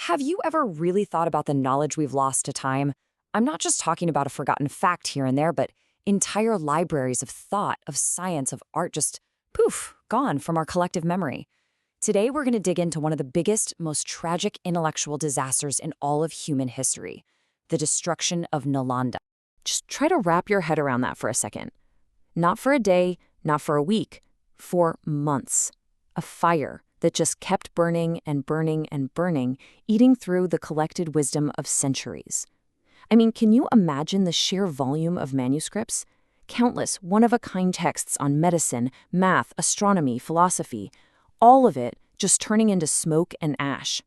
Have you ever really thought about the knowledge we've lost to time? I'm not just talking about a forgotten fact here and there, but entire libraries of thought, of science, of art just poof, gone from our collective memory. Today, we're going to dig into one of the biggest, most tragic intellectual disasters in all of human history, the destruction of Nalanda. Just try to wrap your head around that for a second. Not for a day, not for a week, for months. A fire that just kept burning and burning and burning, eating through the collected wisdom of centuries. I mean, can you imagine the sheer volume of manuscripts? Countless one-of-a-kind texts on medicine, math, astronomy, philosophy, all of it just turning into smoke and ash.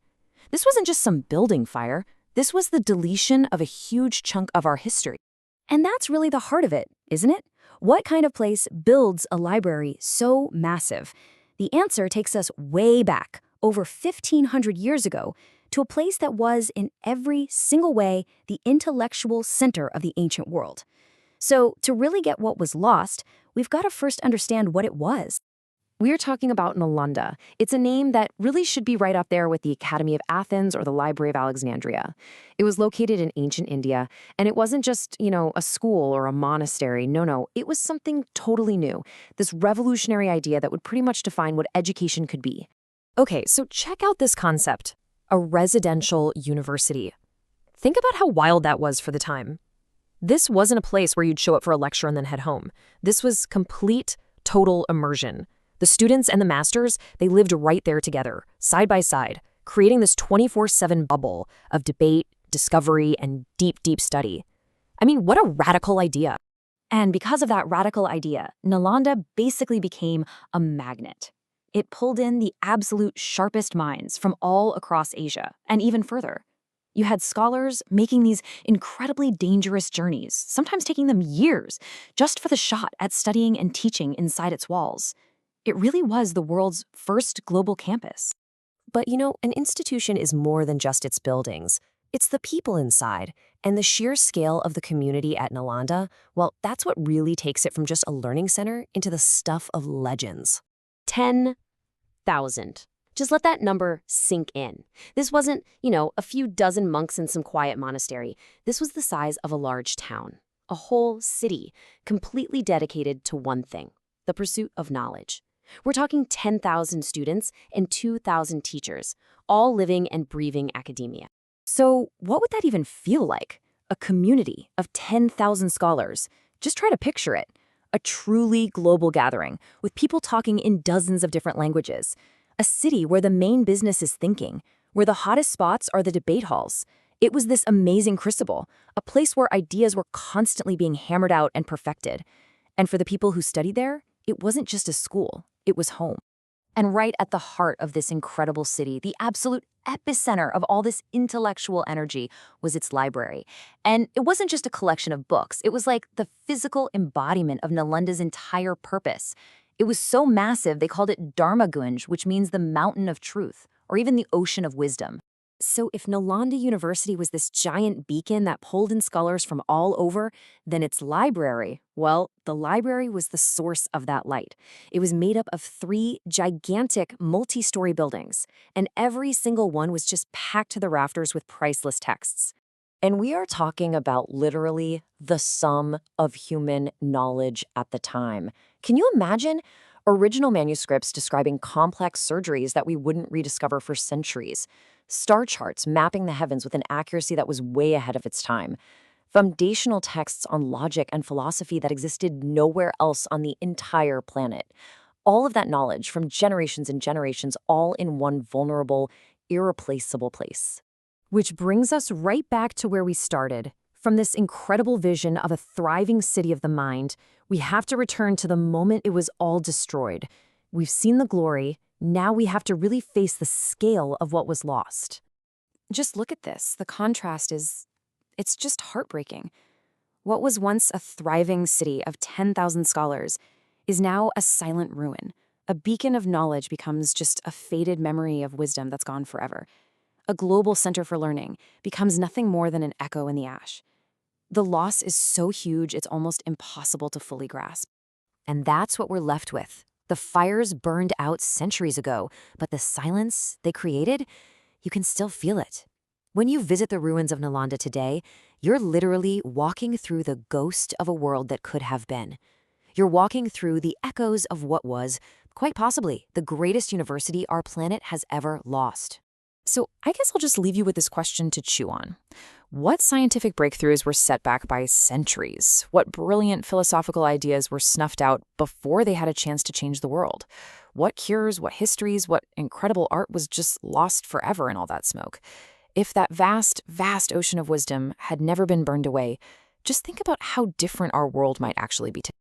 This wasn't just some building fire. This was the deletion of a huge chunk of our history. And that's really the heart of it, isn't it? What kind of place builds a library so massive? The answer takes us way back, over 1,500 years ago, to a place that was, in every single way, the intellectual center of the ancient world. So, to really get what was lost, we've got to first understand what it was. We're talking about Nalanda. It's a name that really should be right up there with the Academy of Athens or the Library of Alexandria. It was located in ancient India, and it wasn't just, a school or a monastery. No, it was something totally new, this revolutionary idea that would pretty much define what education could be. Okay, so check out this concept, a residential university. Think about how wild that was for the time. This wasn't a place where you'd show up for a lecture and then head home. This was complete, total immersion. The students and the masters, they lived right there together, side by side, creating this 24/7 bubble of debate, discovery, and deep, deep study. I mean, what a radical idea. And because of that radical idea, Nalanda basically became a magnet. It pulled in the absolute sharpest minds from all across Asia, and even further. You had scholars making these incredibly dangerous journeys, sometimes taking them years, just for the shot at studying and teaching inside its walls. It really was the world's first global campus. But an institution is more than just its buildings. It's the people inside, and the sheer scale of the community at Nalanda, well, that's what really takes it from just a learning center into the stuff of legends. 10,000. Just let that number sink in. This wasn't, a few dozen monks in some quiet monastery. This was the size of a large town, a whole city, completely dedicated to one thing, the pursuit of knowledge. We're talking 10,000 students and 2,000 teachers, all living and breathing academia. So what would that even feel like? A community of 10,000 scholars. Just try to picture it. A truly global gathering, with people talking in dozens of different languages. A city where the main business is thinking, where the hottest spots are the debate halls. It was this amazing crucible, a place where ideas were constantly being hammered out and perfected. And for the people who studied there, it wasn't just a school, it was home. And right at the heart of this incredible city, the absolute epicenter of all this intellectual energy, was its library. And it wasn't just a collection of books, it was like the physical embodiment of Nalanda's entire purpose. It was so massive they called it Dharmagunj, which means the mountain of truth, or even the ocean of wisdom. So if Nalanda University was this giant beacon that pulled in scholars from all over, then its library, well, the library was the source of that light. It was made up of 3 gigantic multi-story buildings, and every single one was just packed to the rafters with priceless texts. And we are talking about literally the sum of human knowledge at the time. Can you imagine? Original manuscripts describing complex surgeries that we wouldn't rediscover for centuries. Star charts mapping the heavens with an accuracy that was way ahead of its time. Foundational texts on logic and philosophy that existed nowhere else on the entire planet. All of that knowledge from generations and generations, all in one vulnerable, irreplaceable place. Which brings us right back to where we started. From this incredible vision of a thriving city of the mind, we have to return to the moment it was all destroyed. We've seen the glory, now we have to really face the scale of what was lost. Just look at this. The contrast it's just heartbreaking. What was once a thriving city of 10,000 scholars is now a silent ruin. A beacon of knowledge becomes just a faded memory of wisdom that's gone forever. A global center for learning becomes nothing more than an echo in the ash. The loss is so huge, it's almost impossible to fully grasp. And that's what we're left with. The fires burned out centuries ago, but the silence they created, you can still feel it. When you visit the ruins of Nalanda today, you're literally walking through the ghost of a world that could have been. You're walking through the echoes of what was, quite possibly, the greatest university our planet has ever lost. So I guess I'll just leave you with this question to chew on. What scientific breakthroughs were set back by centuries? What brilliant philosophical ideas were snuffed out before they had a chance to change the world? What cures, what histories, what incredible art was just lost forever in all that smoke? If that vast, vast ocean of wisdom had never been burned away, just think about how different our world might actually be today.